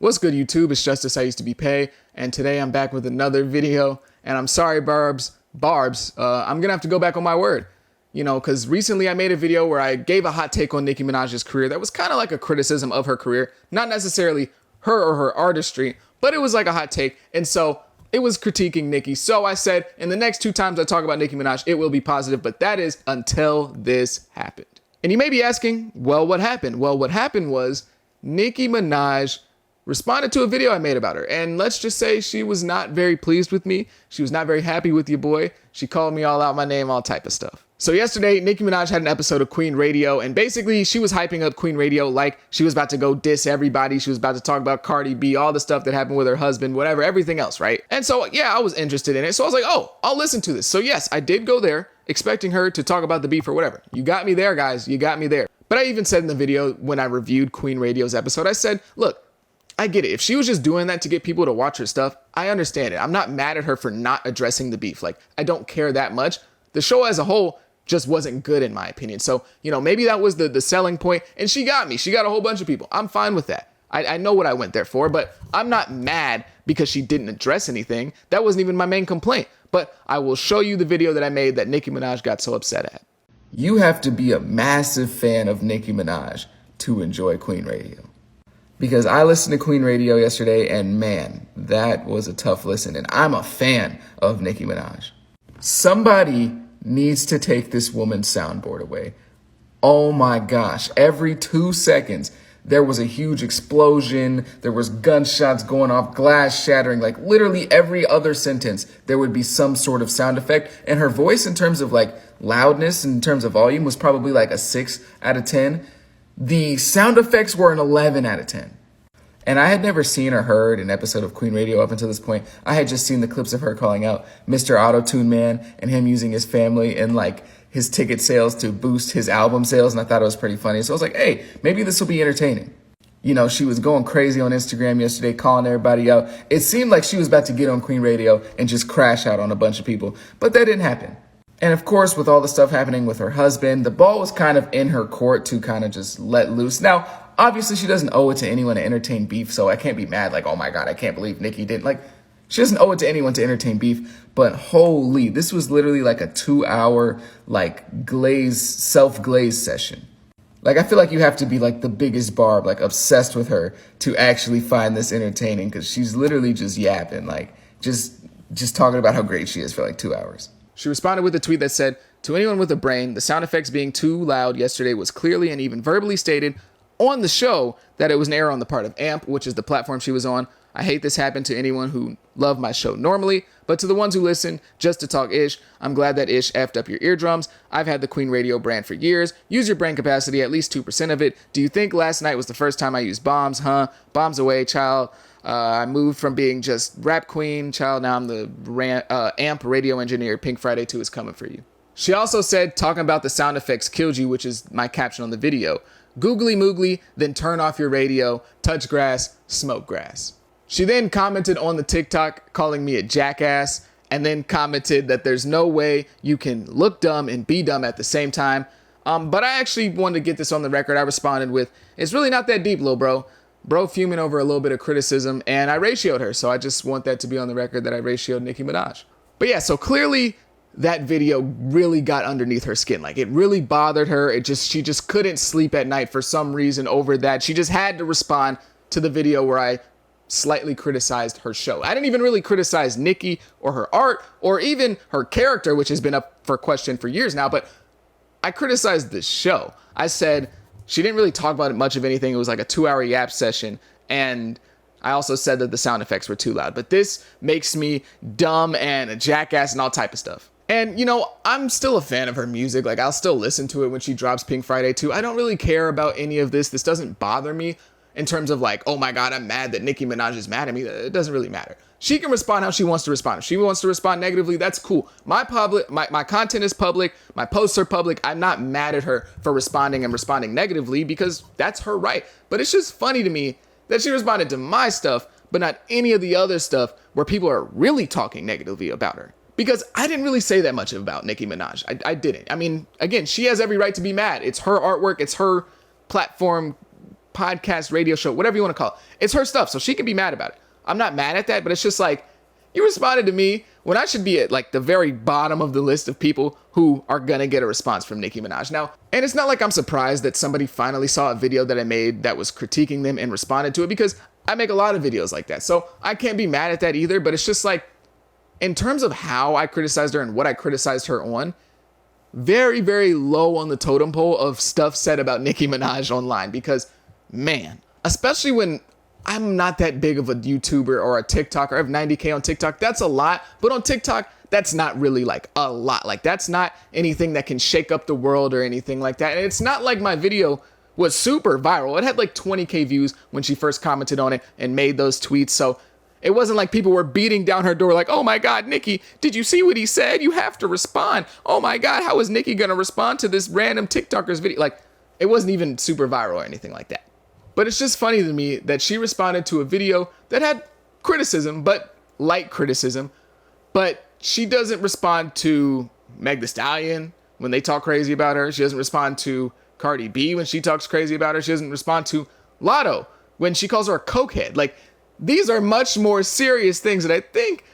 What's good, YouTube? It's Justice I Used to Be Pay, and today I'm back with another video. And I'm sorry, Barbs, I'm gonna have to go back on my word. Because recently I made a video where I gave a hot take on Nicki Minaj's career that was kind of like a criticism of her career, not necessarily her or her artistry, but it was like a hot take. And so it was critiquing Nicki. So I said, in the next 2 times I talk about Nicki Minaj, it will be positive, but that is until this happened. And you may be asking, well, what happened? Well, what happened was Nicki Minaj responded to a video I made about her. And let's just say she was not very pleased with me. She was not very happy with your boy. She called me all out my name, all type of stuff. So yesterday, Nicki Minaj had an episode of Queen Radio, and basically she was hyping up Queen Radio like she was about to go diss everybody. She was about to talk about Cardi B, all the stuff that happened with her husband, whatever, everything else, right? And so, yeah, I was interested in it. So I was like, oh, I'll listen to this. So yes, I did go there expecting her to talk about the beef or whatever. You got me there, guys. You got me there. But I even said in the video when I reviewed Queen Radio's episode, I said, look, I get it. If she was just doing that to get people to watch her stuff, I understand it. I'm not mad at her for not addressing the beef. Like, I don't care that much. The show as a whole just wasn't good in my opinion. So, maybe that was the selling point, and she got me. She got a whole bunch of people. I'm fine with that. I know what I went there for, but I'm not mad because she didn't address anything. That wasn't even my main complaint. But I will show you the video that I made that Nicki Minaj got so upset at. You have to be a massive fan of Nicki Minaj to enjoy Queen Radio. Because I listened to Queen Radio yesterday, and man, that was a tough listen. And I'm a fan of Nicki Minaj. Somebody needs to take this woman's soundboard away. Oh my gosh, every 2 seconds, there was a huge explosion. There was gunshots going off, glass shattering. Like literally every other sentence, there would be some sort of sound effect. And her voice in terms of like loudness, in terms of volume, was probably like a 6 out of 10. The sound effects were an 11 out of 10. And I had never seen or heard an episode of Queen Radio up until this point. I had just seen the clips of her calling out Mr. Auto-Tune Man and him using his family and like his ticket sales to boost his album sales. And I thought it was pretty funny. So I was like, hey, maybe this will be entertaining. She was going crazy on Instagram yesterday, calling everybody out. It seemed like she was about to get on Queen Radio and just crash out on a bunch of people. But that didn't happen. And of course, with all the stuff happening with her husband, the ball was kind of in her court to kind of just let loose. Now, obviously, she doesn't owe it to anyone to entertain beef, so I can't be mad like, oh my God, I can't believe Nicki didn't. Like, she doesn't owe it to anyone to entertain beef, but holy, this was literally like a 2-hour, like, self-glaze session. Like, I feel like you have to be like the biggest Barb, like obsessed with her to actually find this entertaining, because she's literally just yapping, like, just talking about how great she is for like 2 hours. She responded with a tweet that said, to anyone with a brain, the sound effects being too loud yesterday was clearly and even verbally stated on the show that it was an error on the part of AMP, which is the platform she was on. I hate this happened to anyone who loved my show normally, but to the ones who listen just to talk ish, I'm glad that ish effed up your eardrums. I've had the Queen Radio brand for years. Use your brain capacity, at least 2% of it. Do you think last night was the first time I used bombs? Huh? Bombs away, child. I moved from being just rap queen, child. Now I'm the AMP radio engineer. Pink Friday 2 is coming for you. She also said, talking about the sound effects killed you, which is my caption on the video. Googly moogly, then turn off your radio, touch grass, smoke grass. She then commented on the TikTok calling me a jackass, and then commented that there's no way you can look dumb and be dumb at the same time. But I actually wanted to get this on the record. I responded with, it's really not that deep, lil bro. Bro fuming over a little bit of criticism, and I ratioed her. So I just want that to be on the record that I ratioed Nicki Minaj. But yeah, so clearly that video really got underneath her skin. Like, it really bothered her. She just couldn't sleep at night for some reason over that. She just had to respond to the video where I slightly criticized her show. I didn't even really criticize Nicki or her art or even her character, which has been up for question for years now, but I criticized this show. I said she didn't really talk about much of anything. It was like a 2-hour yap session, and I also said that the sound effects were too loud. But this makes me dumb and a jackass and all type of stuff. And, I'm still a fan of her music. Like, I'll still listen to it when she drops Pink Friday 2. I don't really care about any of this. This doesn't bother me in terms of like, oh my God, I'm mad that Nicki Minaj is mad at me. It doesn't really matter. She can respond how she wants to respond. If she wants to respond negatively, that's cool. My content is public. My posts are public. I'm not mad at her for responding negatively because that's her right. But it's just funny to me that she responded to my stuff, but not any of the other stuff where people are really talking negatively about her. Because I didn't really say that much about Nicki Minaj. I didn't. I mean, again, she has every right to be mad. It's her artwork. It's her platform. podcast, radio show, whatever you want to call it. It's her stuff, so she can be mad about it. I'm not mad at that, but it's just like, you responded to me when I should be at like the very bottom of the list of people who are gonna get a response from Nicki Minaj. Now, and it's not like I'm surprised that somebody finally saw a video that I made that was critiquing them and responded to it, because I make a lot of videos like that. So I can't be mad at that either, but it's just like, in terms of how I criticized her and what I criticized her on, very, very low on the totem pole of stuff said about Nicki Minaj online, because, man, especially when I'm not that big of a YouTuber or a TikToker. I have 90K on TikTok. That's a lot. But on TikTok, that's not really like a lot. Like, that's not anything that can shake up the world or anything like that. And it's not like my video was super viral. It had like 20K views when she first commented on it and made those tweets. So it wasn't like people were beating down her door like, oh my God, Nicki, did you see what he said? You have to respond. Oh my God, how is Nicki going to respond to this random TikToker's video? Like, it wasn't even super viral or anything like that. But it's just funny to me that she responded to a video that had criticism, but light criticism. But she doesn't respond to Meg Thee Stallion when they talk crazy about her. She doesn't respond to Cardi B when she talks crazy about her. She doesn't respond to Lotto when she calls her a cokehead. Like, these are much more serious things that I think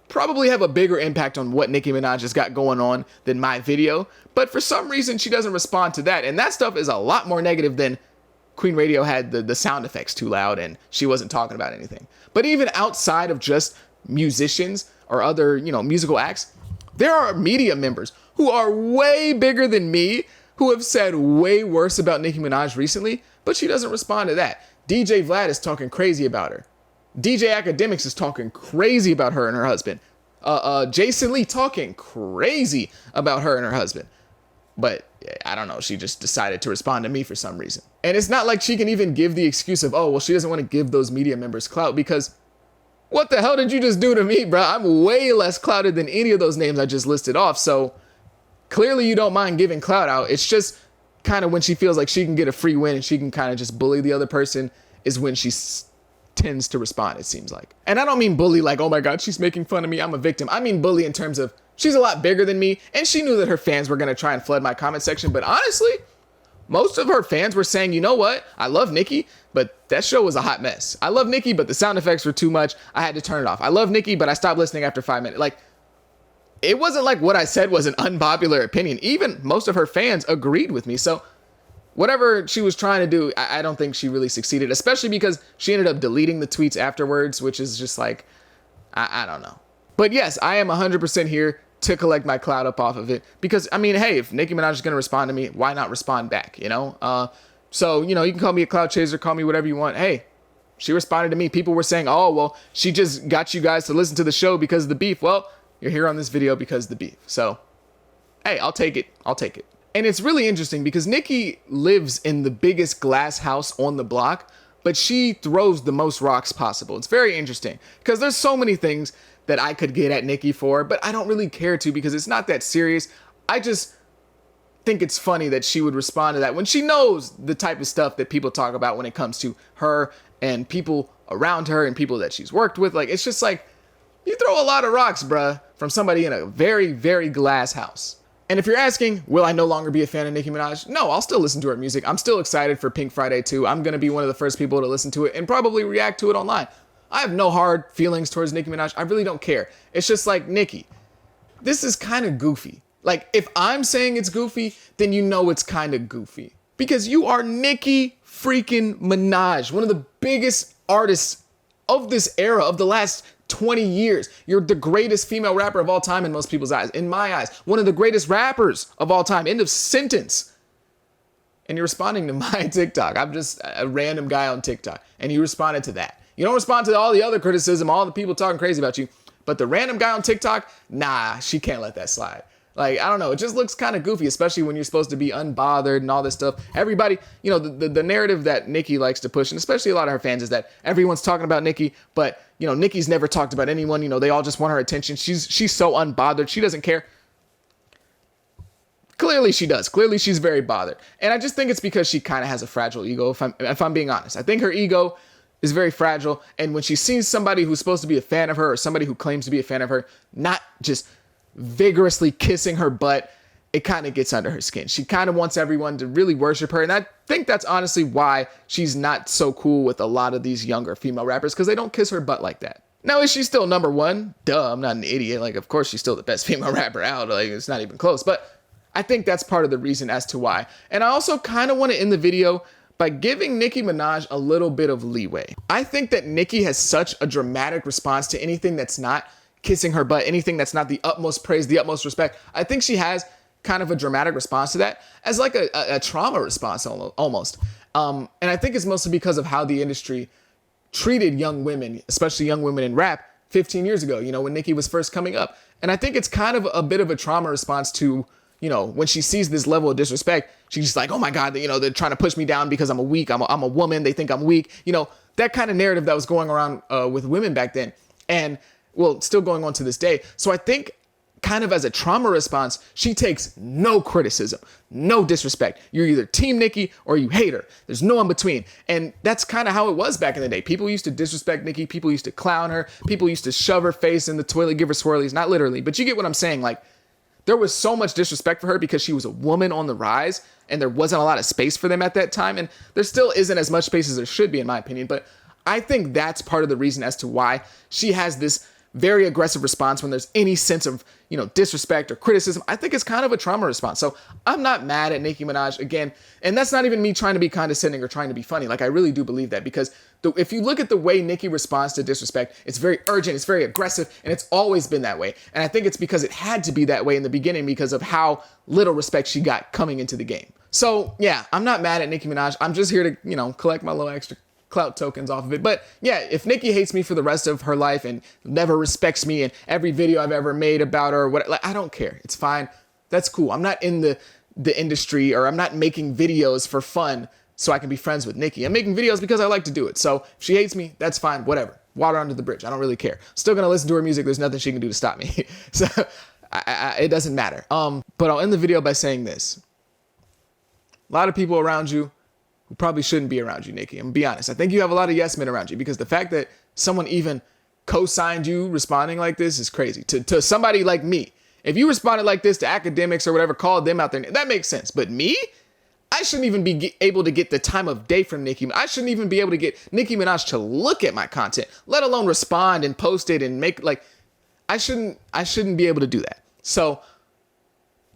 probably have a bigger impact on what Nicki Minaj has got going on than my video. But for some reason, she doesn't respond to that. And that stuff is a lot more negative than Queen Radio had the sound effects too loud and she wasn't talking about anything. But even outside of just musicians or other, musical acts, there are media members who are way bigger than me who have said way worse about Nicki Minaj recently, but she doesn't respond to that. DJ Vlad is talking crazy about her. DJ Academics is talking crazy about her and her husband. Jason Lee talking crazy about her and her husband. But I don't know, she just decided to respond to me for some reason. And it's not like she can even give the excuse of, oh, well, she doesn't want to give those media members clout, because what the hell did you just do to me, bro? I'm way less clouted than any of those names I just listed off. So clearly you don't mind giving clout out. It's just kind of when she feels like she can get a free win and she can kind of just bully the other person is when she tends to respond, it seems like. And I don't mean bully like, oh my God, she's making fun of me, I'm a victim. I mean bully in terms of she's a lot bigger than me, and she knew that her fans were going to try and flood my comment section. But honestly, most of her fans were saying, you know what? I love Nicki, but that show was a hot mess. I love Nicki, but the sound effects were too much. I had to turn it off. I love Nicki, but I stopped listening after 5 minutes. Like, it wasn't like what I said was an unpopular opinion. Even most of her fans agreed with me. So whatever she was trying to do, I don't think she really succeeded, especially because she ended up deleting the tweets afterwards, which is just like, I don't know. But yes, I am 100% here to collect my clout up off of it, because I mean, hey, if Nicki Minaj is going to respond to me, why not respond back, So, you can call me a clout chaser, call me whatever you want. Hey, she responded to me. People were saying, oh, well, she just got you guys to listen to the show because of the beef. Well, you're here on this video because of the beef. So, hey, I'll take it. And it's really interesting because Nicki lives in the biggest glass house on the block, but she throws the most rocks possible. It's very interesting because there's so many things that I could get at Nicki for, but I don't really care to because it's not that serious. I just think it's funny that she would respond to that when she knows the type of stuff that people talk about when it comes to her and people around her and people that she's worked with. Like, it's just like, you throw a lot of rocks, bruh, from somebody in a very, very glass house. And if you're asking, will I no longer be a fan of Nicki Minaj? No, I'll still listen to her music. I'm still excited for Pink Friday 2. I'm going to be one of the first people to listen to it and probably react to it online. I have no hard feelings towards Nicki Minaj. I really don't care. It's just like, Nicki, this is kind of goofy. Like, if I'm saying it's goofy, then you know it's kind of goofy. Because you are Nicki freaking Minaj, one of the biggest artists of this era, of the last 20 years. You're the greatest female rapper of all time in most people's eyes. In my eyes, one of the greatest rappers of all time. End of sentence. And you're responding to my TikTok. I'm just a random guy on TikTok. And you responded to that. You don't respond to all the other criticism, all the people talking crazy about you. But the random guy on TikTok, nah, she can't let that slide. Like, I don't know. It just looks kind of goofy, especially when you're supposed to be unbothered and all this stuff. Everybody, the narrative that Nicki likes to push, and especially a lot of her fans, is that everyone's talking about Nicki, but, Nicki's never talked about anyone. They all just want her attention. She's so unbothered. She doesn't care. Clearly she does. Clearly she's very bothered. And I just think it's because she kind of has a fragile ego, if I'm being honest. I think her ego is very fragile. And when she sees somebody who's supposed to be a fan of her, or somebody who claims to be a fan of her, not just vigorously kissing her butt it kind of gets under her skin. She kind of wants everyone to really worship her. And I think that's honestly why she's not so cool with a lot of these younger female rappers, because they don't kiss her butt like that. Now, is she still number one? Duh, I'm not an idiot. Like, of course she's still the best female rapper out. Like, it's not even close. But I think that's part of the reason as to why. And I also kind of want to end the video by giving Nicki Minaj a little bit of leeway. I think that Nicki has such a dramatic response to anything that's not kissing her butt, anything that's not the utmost praise, the utmost respect. I think she has kind of a dramatic response to that as like a trauma response almost. And I think it's mostly because of how the industry treated young women, especially young women in rap 15 years ago, you know, when Nicki was first coming up. And I think it's kind of a bit of a trauma response to, you know, when she sees this level of disrespect, she's just like, oh my God, you know, they're trying to push me down because I'm a weak, I'm a woman, they think I'm weak. You know, that kind of narrative that was going around with women back then. And well, still going on to this day. So I think kind of as a trauma response, she takes no criticism, no disrespect. You're either team Nicki or you hate her. There's no in between. And that's kind of how it was back in the day. People used to disrespect Nicki. People used to clown her. People used to shove her face in the toilet, give her swirlies. Not literally, but you get what I'm saying. Like, there was so much disrespect for her because she was a woman on the rise and there wasn't a lot of space for them at that time. And there still isn't as much space as there should be, in my opinion. But I think that's part of the reason as to why she has this very aggressive response when there's any sense of, you know, disrespect or criticism. I think it's kind of a trauma response. So I'm not mad at Nicki Minaj again. And that's not even me trying to be condescending or trying to be funny. Like, I really do believe that, because if you look at the way Nicki responds to disrespect, it's very urgent, it's very aggressive, and it's always been that way. And I think it's because it had to be that way in the beginning because of how little respect she got coming into the game. So yeah, I'm not mad at Nicki Minaj. I'm just here to, you know, collect my little extra clout tokens off of it. But yeah, if Nicki hates me for the rest of her life and never respects me in every video I've ever made about her, or what, like, I don't care. It's fine. That's cool. I'm not in the industry, or I'm not making videos for fun so I can be friends with Nicki. I'm making videos because I like to do it. So if she hates me, that's fine. Whatever. Water under the bridge. I don't really care. Still gonna listen to her music. There's nothing she can do to stop me. So it doesn't matter. But I'll end the video by saying this. A lot of people around you who probably shouldn't be around you, Nicki. I'm gonna be honest. I think you have a lot of yes men around you, because the fact that someone even co-signed you responding like this is crazy. To somebody like me, if you responded like this to academics or whatever, called them out there, that makes sense. But me, I shouldn't even be able to get the time of day from Nicki. I shouldn't even be able to get Nicki Minaj to look at my content, let alone respond and post it and make, like, I shouldn't be able to do that. So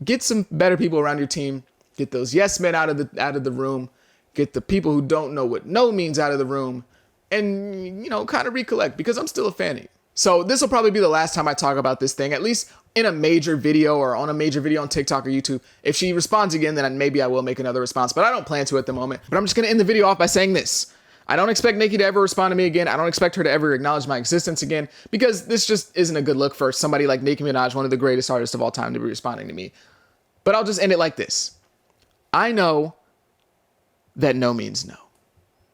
get some better people around your team. Get those yes men out of the room. Get the people who don't know what no means out of the room, and, you know, kind of recollect, because I'm still a fan of you. So this will probably be the last time I talk about this thing, at least in a major video or on a major video on TikTok or YouTube. If she responds again, then maybe I will make another response, but I don't plan to at the moment. But I'm just going to end the video off by saying this. I don't expect Nicki to ever respond to me again. I don't expect her to ever acknowledge my existence again, because this just isn't a good look for somebody like Nicki Minaj, one of the greatest artists of all time, to be responding to me. But I'll just end it like this. I know that no means no.